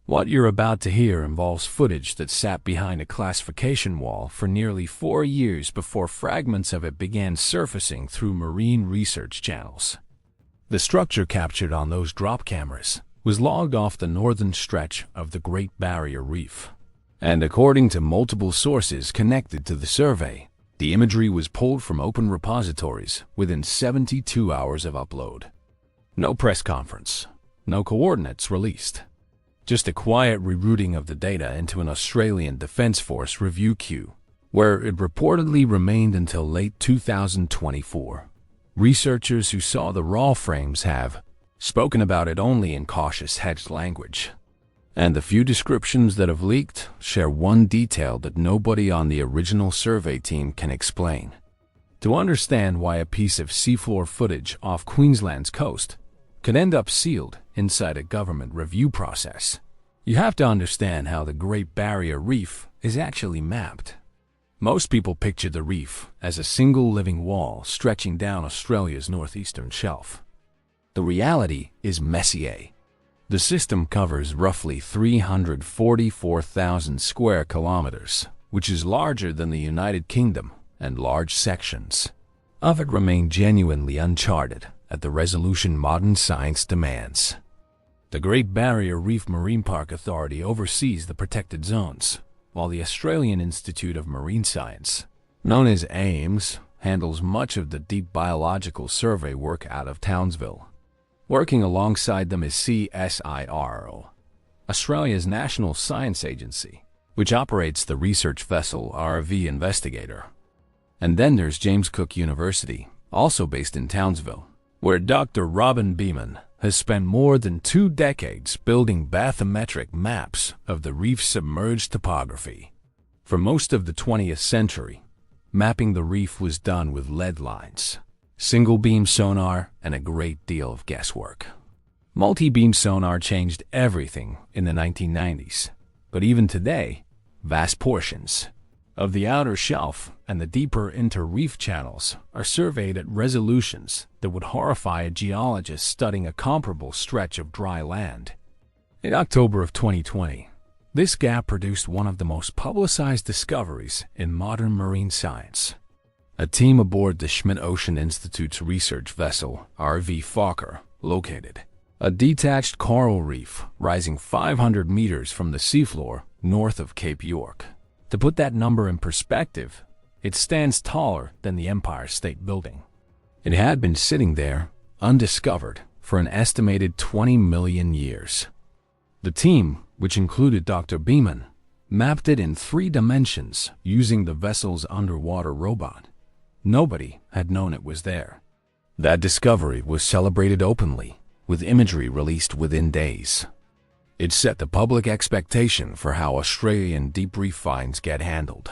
What you're about to hear involves footage that sat behind a classification wall for nearly 4 years before fragments of it began surfacing through marine research channels. The structure captured on those drop cameras was logged off the northern stretch of the Great Barrier Reef. And according to multiple sources connected to the survey, the imagery was pulled from open repositories within 72 hours of upload. No press conference, no coordinates released. Just a quiet rerouting of the data into an Australian Defence Force review queue, where it reportedly remained until late 2024. Researchers who saw the raw frames have spoken about it only in cautious hedged language. And the few descriptions that have leaked share one detail that nobody on the original survey team can explain. To understand why a piece of seafloor footage off Queensland's coast could end up sealed inside a government review process, you have to understand how the Great Barrier Reef is actually mapped. Most people picture the reef as a single living wall stretching down Australia's northeastern shelf. The reality is messier. The system covers roughly 344,000 square kilometers, which is larger than the United Kingdom, and large sections of it remain genuinely uncharted at the resolution modern science demands. The Great Barrier Reef Marine Park Authority oversees the protected zones, while the Australian Institute of Marine Science, known as AIMS, handles much of the deep biological survey work out of Townsville. Working alongside them is CSIRO, Australia's national science agency, which operates the research vessel RV Investigator. And then there's James Cook University, also based in Townsville, where Dr. Robin Beeman has spent more than 2 decades building bathymetric maps of the reef's submerged topography. For most of the 20th century, mapping the reef was done with lead lines, single-beam sonar, and a great deal of guesswork. Multi-beam sonar changed everything in the 1990s, but even today, vast portions of the outer shelf and the deeper inter-reef channels are surveyed at resolutions that would horrify a geologist studying a comparable stretch of dry land. In October of 2020, this gap produced one of the most publicized discoveries in modern marine science. A team aboard the Schmidt Ocean Institute's research vessel, RV Fokker, located a detached coral reef rising 500 meters from the seafloor north of Cape York. To put that number in perspective, it stands taller than the Empire State Building. It had been sitting there, undiscovered, for an estimated 20 million years. The team, which included Dr. Beeman, mapped it in 3 dimensions using the vessel's underwater robot. Nobody had known it was there. That discovery was celebrated openly, with imagery released within days. It set the public expectation for how Australian deep reef finds get handled,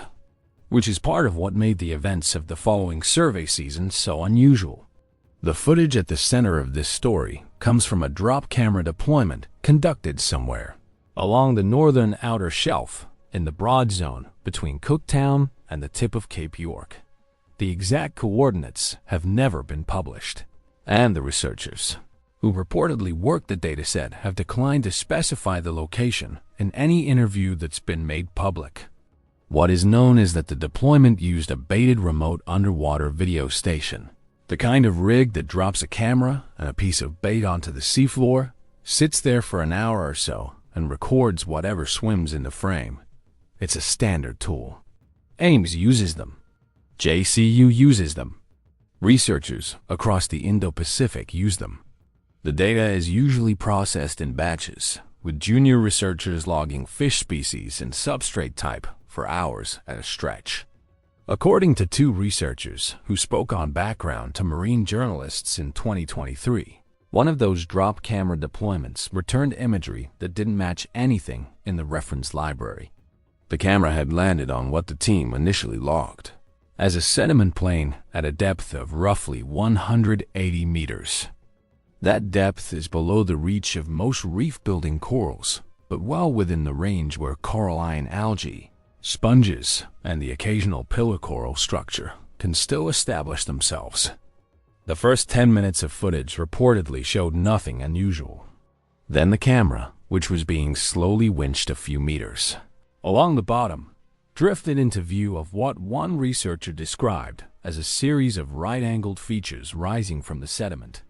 which is part of what made the events of the following survey season so unusual. The footage at the center of this story comes from a drop camera deployment conducted somewhere along the northern outer shelf in the broad zone between Cooktown and the tip of Cape York. The exact coordinates have never been published, and the researchers who reportedly worked the dataset have declined to specify the location in any interview that's been made public. What is known is that the deployment used a baited remote underwater video station, the kind of rig that drops a camera and a piece of bait onto the seafloor, sits there for an hour or so, and records whatever swims in the frame. It's a standard tool. AIMS uses them. JCU uses them. Researchers across the Indo-Pacific use them. The data is usually processed in batches, with junior researchers logging fish species and substrate type for hours at a stretch. According to 2 researchers who spoke on background to marine journalists in 2023, one of those drop camera deployments returned imagery that didn't match anything in the reference library. The camera had landed on what the team initially logged as a sediment plain at a depth of roughly 180 meters. That depth is below the reach of most reef-building corals, but well within the range where coralline algae, sponges, and the occasional pillar coral structure can still establish themselves. The first 10 minutes of footage reportedly showed nothing unusual. Then the camera which was being slowly winched a few meters along the bottom, drifted into view of what one researcher described as a series of right-angled features rising from the sediment.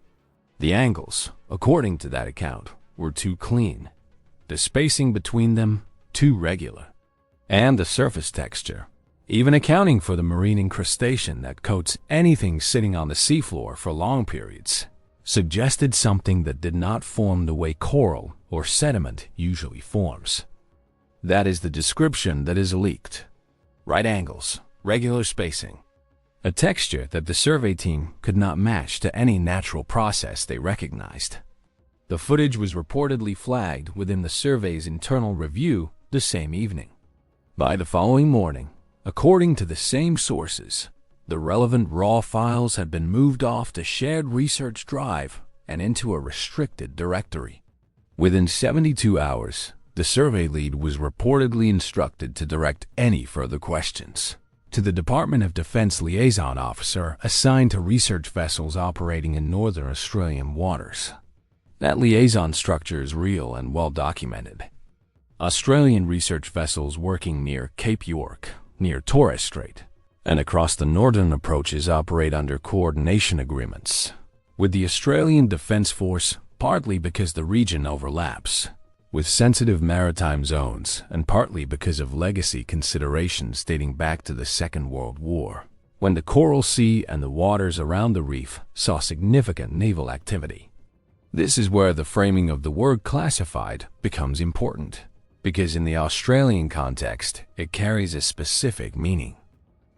The angles, according to that account, were too clean, the spacing between them too regular, and the surface texture, even accounting for the marine incrustation that coats anything sitting on the seafloor for long periods, suggested something that did not form the way coral or sediment usually forms. That is the description that is leaked. Right angles, regular spacing, a texture that the survey team could not match to any natural process they recognized. The footage was reportedly flagged within the survey's internal review the same evening. By the following morning, according to the same sources, the relevant raw files had been moved off the shared research drive and into a restricted directory. Within 72 hours, the survey lead was reportedly instructed to direct any further questions to the Department of Defense liaison officer assigned to research vessels operating in northern Australian waters. That liaison structure is real and well documented. Australian research vessels working near Cape York, near Torres Strait, and across the northern approaches operate under coordination agreements with the Australian Defence Force, partly because the region overlaps with sensitive maritime zones and partly because of legacy considerations dating back to the Second World War, when the Coral Sea and the waters around the reef saw significant naval activity. This is where the framing of the word classified becomes important, because in the Australian context, it carries a specific meaning.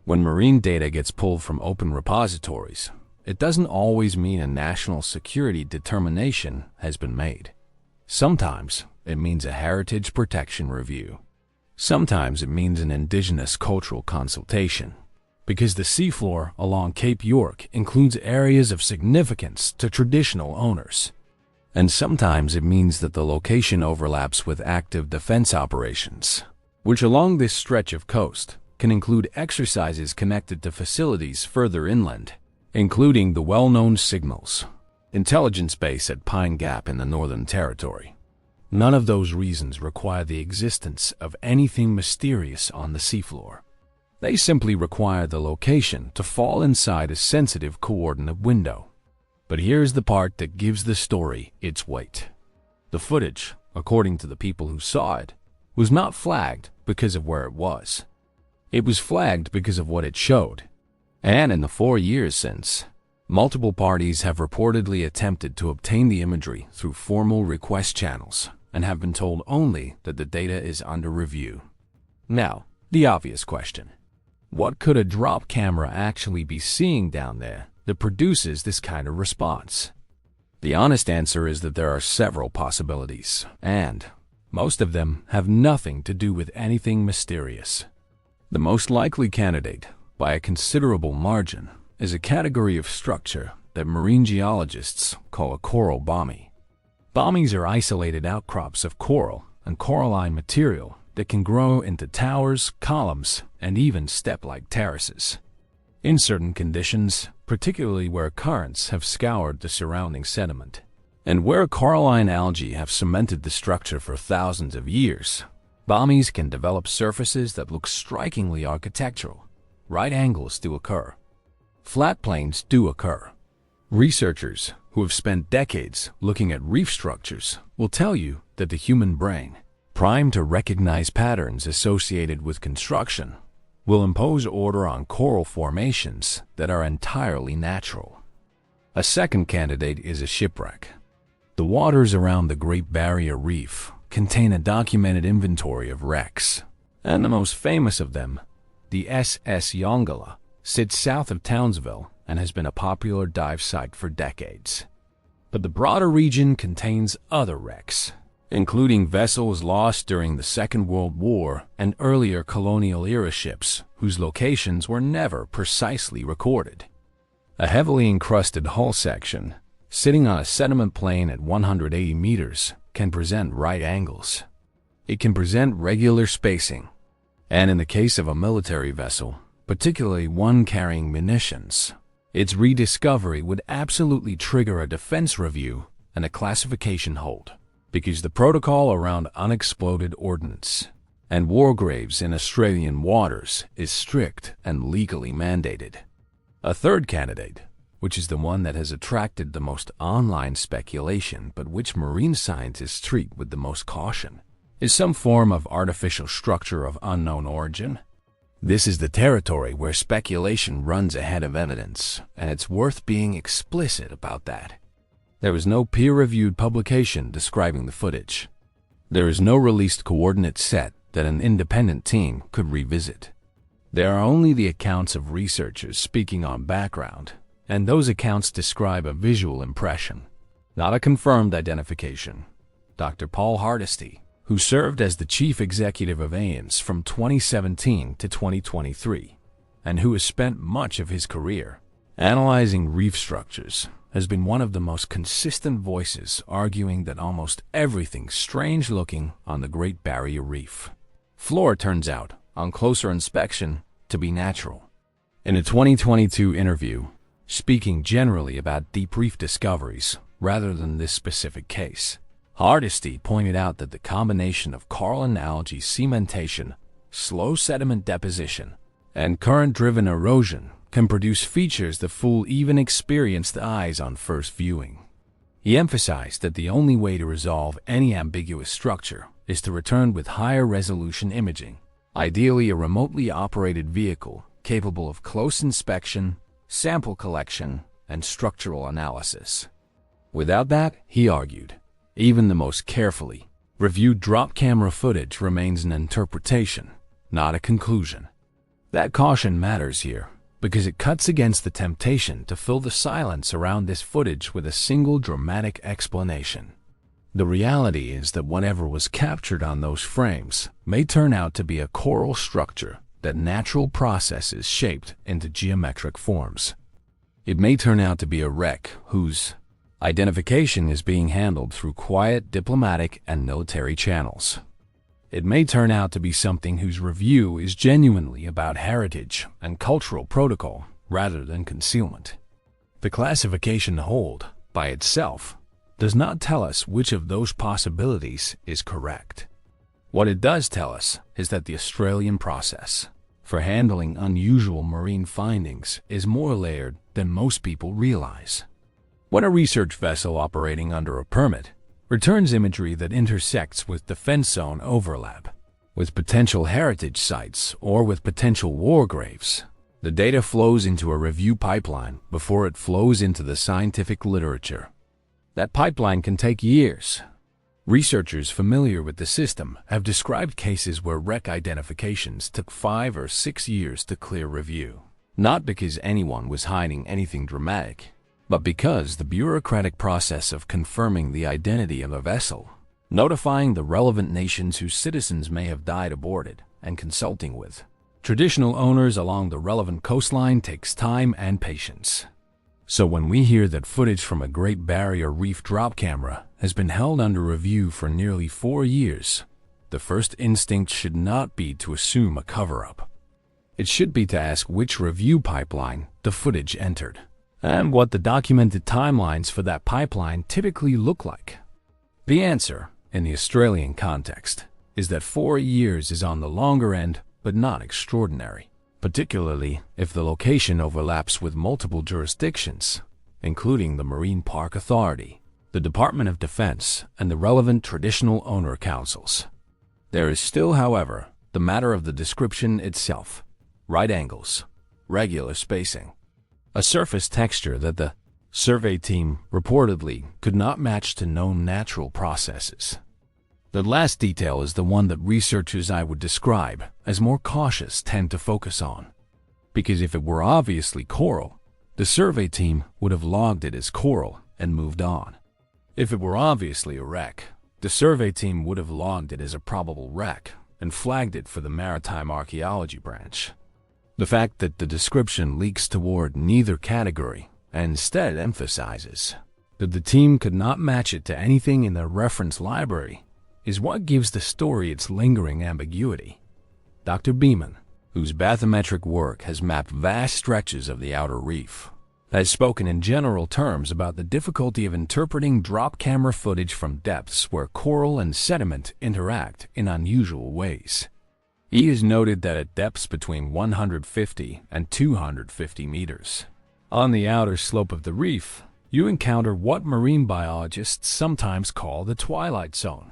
When marine data gets pulled from open repositories, it doesn't always mean a national security determination has been made. Sometimes it means a heritage protection review. Sometimes it means an indigenous cultural consultation, because the seafloor along Cape York includes areas of significance to traditional owners. And sometimes it means that the location overlaps with active defense operations, which along this stretch of coast can include exercises connected to facilities further inland, including the well-known Signals intelligence base at Pine Gap in the Northern Territory. None of those reasons require the existence of anything mysterious on the seafloor. They simply require the location to fall inside a sensitive coordinate window. But here's the part that gives the story its weight. The footage, according to the people who saw it, was not flagged because of where it was. It was flagged because of what it showed. And in the 4 years since, multiple parties have reportedly attempted to obtain the imagery through formal request channels and have been told only that the data is under review. Now, the obvious question. What could a drop camera actually be seeing down there that produces this kind of response? The honest answer is that there are several possibilities, and most of them have nothing to do with anything mysterious. The most likely candidate, by a considerable margin, is a category of structure that marine geologists call a coral bommy. Bommies are isolated outcrops of coral and coralline material that can grow into towers, columns, and even step-like terraces. In certain conditions, particularly where currents have scoured the surrounding sediment, and where coralline algae have cemented the structure for thousands of years, bommies can develop surfaces that look strikingly architectural. Right angles do occur. Flat planes do occur. Researchers who have spent decades looking at reef structures will tell you that the human brain, primed to recognize patterns associated with construction, will impose order on coral formations that are entirely natural. A second candidate is a shipwreck. The waters around the Great Barrier Reef contain a documented inventory of wrecks, and the most famous of them, the SS Yongala, sits south of Townsville and has been a popular dive site for decades. But the broader region contains other wrecks, including vessels lost during the Second World War and earlier colonial-era ships whose locations were never precisely recorded. A heavily encrusted hull section, sitting on a sediment plane at 180 meters, can present right angles. It can present regular spacing, and in the case of a military vessel, particularly one carrying munitions, its rediscovery would absolutely trigger a defense review and a classification hold, because the protocol around unexploded ordnance and war graves in Australian waters is strict and legally mandated. A third candidate, which is the one that has attracted the most online speculation but which marine scientists treat with the most caution, is some form of artificial structure of unknown origin. This is the territory where speculation runs ahead of evidence, and it's worth being explicit about that. There is no peer-reviewed publication describing the footage. There is no released coordinate set that an independent team could revisit. There are only the accounts of researchers speaking on background, and those accounts describe a visual impression, not a confirmed identification. Dr. Paul Hardesty, who served as the chief executive of AIMS from 2017 to 2023, and who has spent much of his career analyzing reef structures, has been one of the most consistent voices arguing that almost everything strange-looking on the Great Barrier Reef floor turns out, on closer inspection, to be natural. In a 2022 interview, speaking generally about deep reef discoveries rather than this specific case, Hardesty pointed out that the combination of coral and algae cementation, slow sediment deposition, and current-driven erosion can produce features that fool even experienced eyes on first viewing. He emphasized that the only way to resolve any ambiguous structure is to return with higher resolution imaging, ideally a remotely operated vehicle capable of close inspection, sample collection, and structural analysis. Without that, he argued, even the most carefully reviewed drop camera footage remains an interpretation, not a conclusion. That caution matters here because it cuts against the temptation to fill the silence around this footage with a single dramatic explanation. The reality is that whatever was captured on those frames may turn out to be a coral structure that natural processes shaped into geometric forms. It may turn out to be a wreck whose identification is being handled through quiet diplomatic and military channels. It may turn out to be something whose review is genuinely about heritage and cultural protocol rather than concealment. The classification hold, by itself, does not tell us which of those possibilities is correct. What it does tell us is that the Australian process for handling unusual marine findings is more layered than most people realize. When a research vessel operating under a permit returns imagery that intersects with defense zone overlap, with potential heritage sites, or with potential war graves, the data flows into a review pipeline before it flows into the scientific literature. That pipeline can take years. Researchers familiar with the system have described cases where wreck identifications took 5 or 6 years to clear review, not because anyone was hiding anything dramatic, but because the bureaucratic process of confirming the identity of a vessel, notifying the relevant nations whose citizens may have died aboard it, and consulting with traditional owners along the relevant coastline takes time and patience. So when we hear that footage from a Great Barrier Reef drop camera has been held under review for nearly 4 years, the first instinct should not be to assume a cover-up. It should be to ask which review pipeline the footage entered, and what the documented timelines for that pipeline typically look like. The answer, in the Australian context, is that 4 years is on the longer end, but not extraordinary, particularly if the location overlaps with multiple jurisdictions, including the Marine Park Authority, the Department of Defense, and the relevant traditional owner councils. There is still, however, the matter of the description itself: right angles, regular spacing, a surface texture that the survey team reportedly could not match to known natural processes. The last detail is the one that researchers I would describe as more cautious tend to focus on, because if it were obviously coral, the survey team would have logged it as coral and moved on. If it were obviously a wreck, the survey team would have logged it as a probable wreck and flagged it for the Maritime Archaeology branch. The fact that the description leaks toward neither category and instead emphasizes that the team could not match it to anything in their reference library is what gives the story its lingering ambiguity. Dr. Beeman, whose bathymetric work has mapped vast stretches of the outer reef, has spoken in general terms about the difficulty of interpreting drop camera footage from depths where coral and sediment interact in unusual ways. He has noted that at depths between 150 and 250 meters, on the outer slope of the reef, you encounter what marine biologists sometimes call the twilight zone.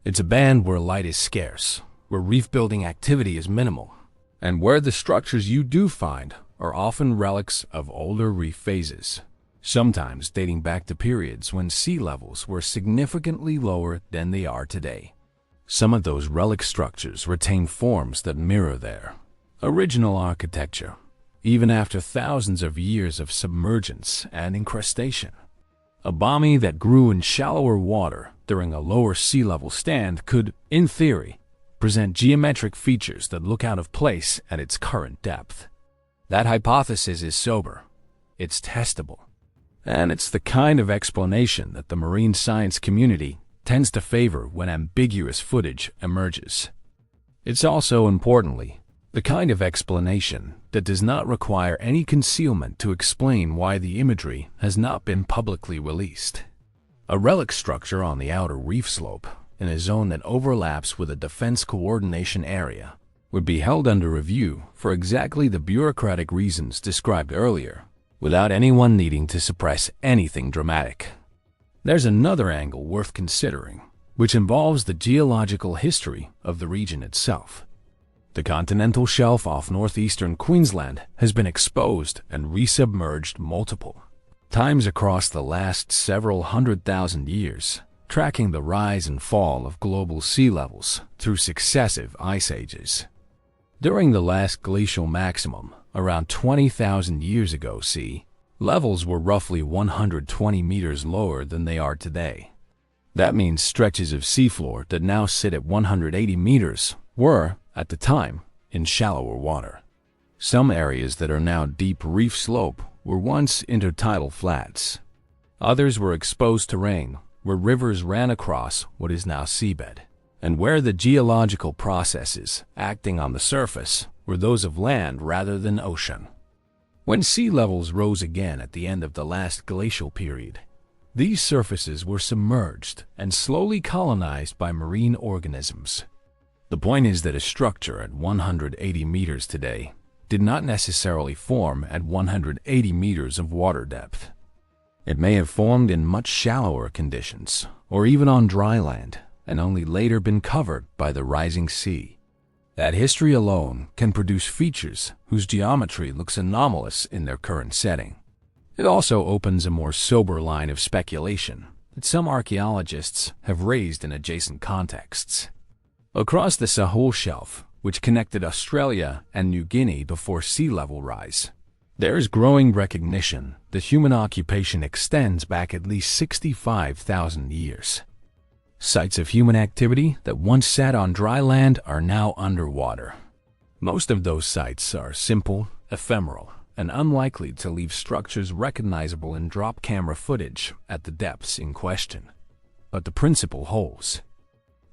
It's a band where light is scarce, where reef-building activity is minimal, and where the structures you do find are often relics of older reef phases, sometimes dating back to periods when sea levels were significantly lower than they are today. Some of those relic structures retain forms that mirror their original architecture, even after thousands of years of submergence and incrustation. A bommy that grew in shallower water during a lower sea level stand could, in theory, present geometric features that look out of place at its current depth. That hypothesis is sober, it's testable, and it's the kind of explanation that the marine science community tends to favor when ambiguous footage emerges. It's also, importantly, the kind of explanation that does not require any concealment to explain why the imagery has not been publicly released. A relic structure on the outer reef slope, in a zone that overlaps with a defense coordination area, would be held under review for exactly the bureaucratic reasons described earlier, without anyone needing to suppress anything dramatic. There's another angle worth considering, which involves the geological history of the region itself. The continental shelf off northeastern Queensland has been exposed and resubmerged multiple times across the last several 100,000 years, tracking the rise and fall of global sea levels through successive ice ages. During the last glacial maximum, around 20,000 years ago, sea levels were roughly 120 meters lower than they are today. That means stretches of seafloor that now sit at 180 meters were, at the time, in shallower water. Some areas that are now deep reef slope were once intertidal flats. Others were exposed terrain where rivers ran across what is now seabed, and where the geological processes acting on the surface were those of land rather than ocean. When sea levels rose again at the end of the last glacial period, these surfaces were submerged and slowly colonized by marine organisms. The point is that a structure at 180 meters today did not necessarily form at 180 meters of water depth. It may have formed in much shallower conditions, or even on dry land, and only later been covered by the rising sea. That history alone can produce features whose geometry looks anomalous in their current setting. It also opens a more sober line of speculation that some archaeologists have raised in adjacent contexts. Across the Sahul Shelf, which connected Australia and New Guinea before sea level rise, there is growing recognition that human occupation extends back at least 65,000 years. Sites of human activity that once sat on dry land are now underwater. Most of those sites are simple, ephemeral, and unlikely to leave structures recognizable in drop camera footage at the depths in question. But the principle holds.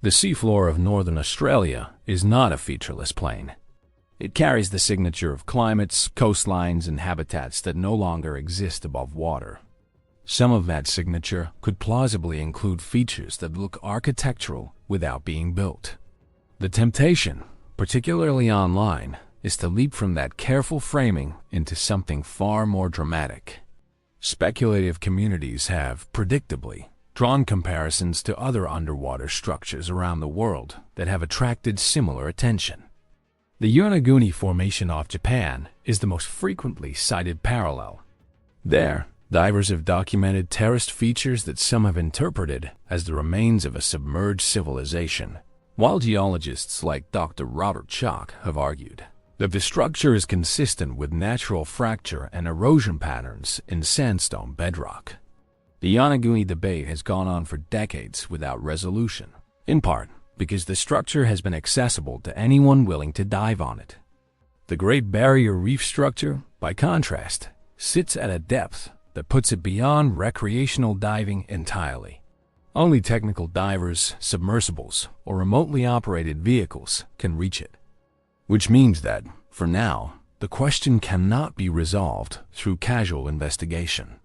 The seafloor of northern Australia is not a featureless plain. It carries the signature of climates, coastlines, and habitats that no longer exist above water. Some of that signature could plausibly include features that look architectural without being built. The temptation, particularly online, is to leap from that careful framing into something far more dramatic. Speculative communities have, predictably, drawn comparisons to other underwater structures around the world that have attracted similar attention. The Yonaguni Formation off Japan is the most frequently cited parallel. There, divers have documented terraced features that some have interpreted as the remains of a submerged civilization, while geologists like Dr. Robert Chalk have argued that the structure is consistent with natural fracture and erosion patterns in sandstone bedrock. The Yonaguni debate has gone on for decades without resolution, in part because the structure has been accessible to anyone willing to dive on it. The Great Barrier Reef structure, by contrast, sits at a depth that puts it beyond recreational diving entirely. Only technical divers, submersibles, or remotely operated vehicles can reach it. Which means that, for now, the question cannot be resolved through casual investigation.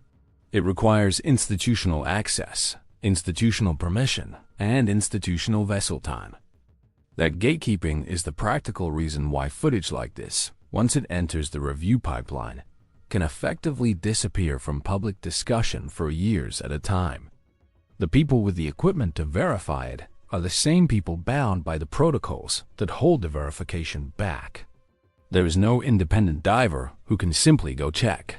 It requires institutional access, institutional permission, and institutional vessel time. That gatekeeping is the practical reason why footage like this, once it enters the review pipeline, can effectively disappear from public discussion for years at a time. The people with the equipment to verify it are the same people bound by the protocols that hold the verification back. There is no independent diver who can simply go check.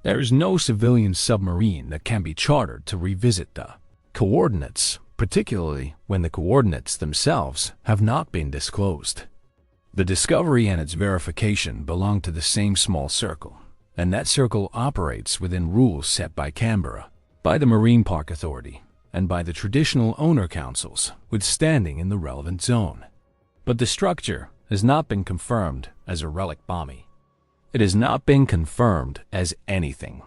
There is no civilian submarine that can be chartered to revisit the coordinates, particularly when the coordinates themselves have not been disclosed. The discovery and its verification belong to the same small circle, and that circle operates within rules set by Canberra, by the Marine Park Authority, and by the traditional owner councils with standing in the relevant zone. But the structure has not been confirmed as a relic bommy. It has not been confirmed as anything.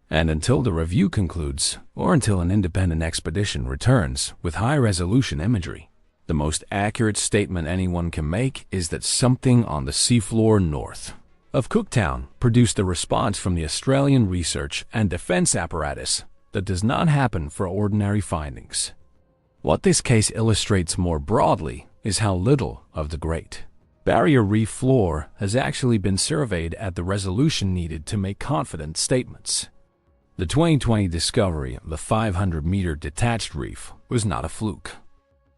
And until the review concludes, or until an independent expedition returns with high-resolution imagery, the most accurate statement anyone can make is that something on the seafloor north of Cooktown produced a response from the Australian research and defense apparatus that does not happen for ordinary findings. What this case illustrates more broadly is how little of the Great Barrier Reef floor has actually been surveyed at the resolution needed to make confident statements. The 2020 discovery of the 500-meter detached reef was not a fluke.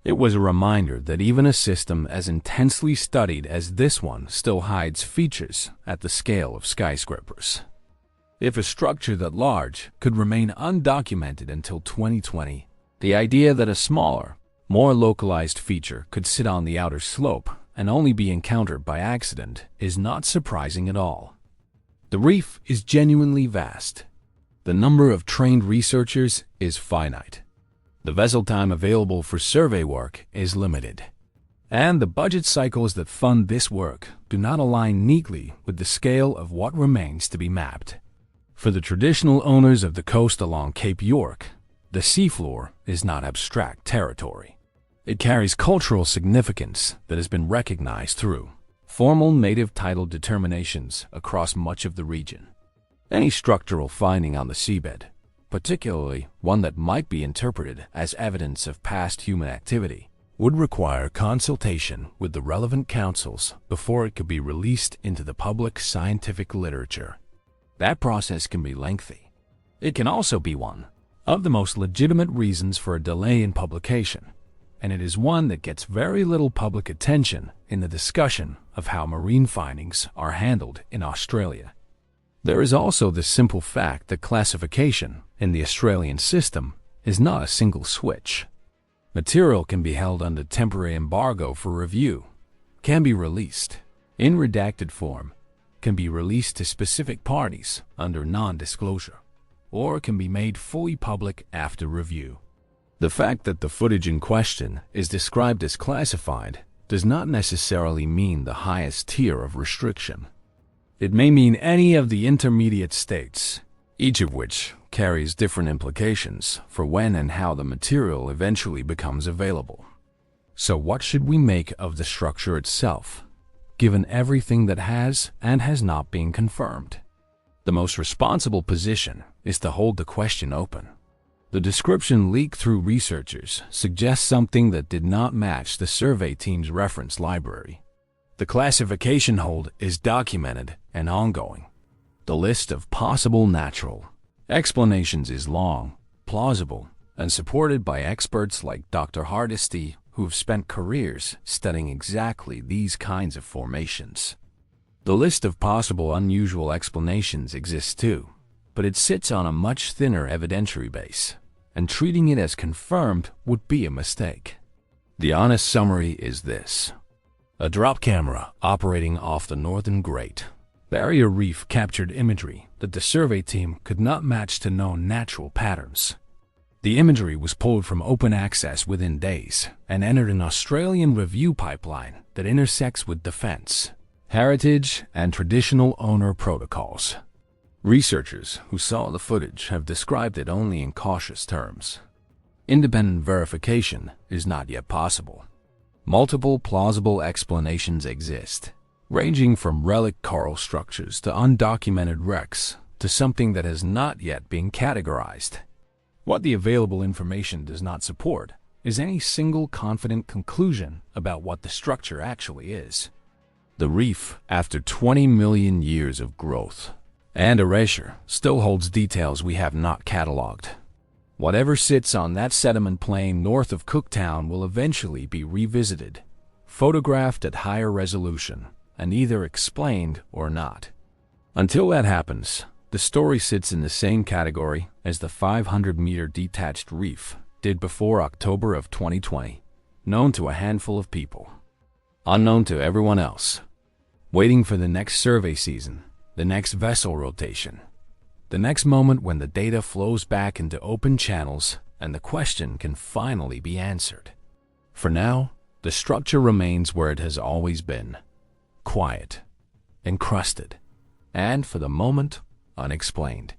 It was a reminder that even a system as intensely studied as this one still hides features at the scale of skyscrapers. If a structure that large could remain undocumented until 2020, the idea that a smaller, more localized feature could sit on the outer slope and only be encountered by accident is not surprising at all. The reef is genuinely vast. The number of trained researchers is finite. The vessel time available for survey work is limited. And the budget cycles that fund this work do not align neatly with the scale of what remains to be mapped. For the traditional owners of the coast along Cape York, the seafloor is not abstract territory. It carries cultural significance that has been recognized through formal native title determinations across much of the region. Any structural finding on the seabed, particularly one that might be interpreted as evidence of past human activity, would require consultation with the relevant councils before it could be released into the public scientific literature. That process can be lengthy. It can also be one of the most legitimate reasons for a delay in publication, and it is one that gets very little public attention in the discussion of how marine findings are handled in Australia. There is also the simple fact that classification in the Australian system is not a single switch. Material can be held under temporary embargo for review, can be released in redacted form, can be released to specific parties under non-disclosure, or can be made fully public after review. The fact that the footage in question is described as classified does not necessarily mean the highest tier of restriction. It may mean any of the intermediate states, each of which carries different implications for when and how the material eventually becomes available. So what should we make of the structure itself, given everything that has and has not been confirmed? The most responsible position is to hold the question open. The description leaked through researchers suggests something that did not match the survey team's reference library. The classification hold is documented and ongoing. The list of possible natural explanations is long, plausible, and supported by experts like Dr. Hardesty, who have spent careers studying exactly these kinds of formations. The list of possible unusual explanations exists too, but it sits on a much thinner evidentiary base, and treating it as confirmed would be a mistake. The honest summary is this. A drop camera operating off the northern Great Barrier Reef captured imagery that the survey team could not match to known natural patterns. The imagery was pulled from open access within days and entered an Australian review pipeline that intersects with defense, heritage, and traditional owner protocols. Researchers who saw the footage have described it only in cautious terms. Independent verification is not yet possible. Multiple plausible explanations exist, ranging from relic coral structures to undocumented wrecks to something that has not yet been categorized. What the available information does not support is any single confident conclusion about what the structure actually is. The reef, after 20 million years of growth and erasure, still holds details we have not cataloged. Whatever sits on that sediment plain north of Cooktown will eventually be revisited, photographed at higher resolution, and either explained or not. Until that happens, the story sits in the same category as the 500-meter detached reef did before October of 2020, known to a handful of people, unknown to everyone else, waiting for the next survey season, the next vessel rotation, the next moment when the data flows back into open channels and the question can finally be answered. For now, the structure remains where it has always been, quiet, encrusted, and for the moment, unexplained.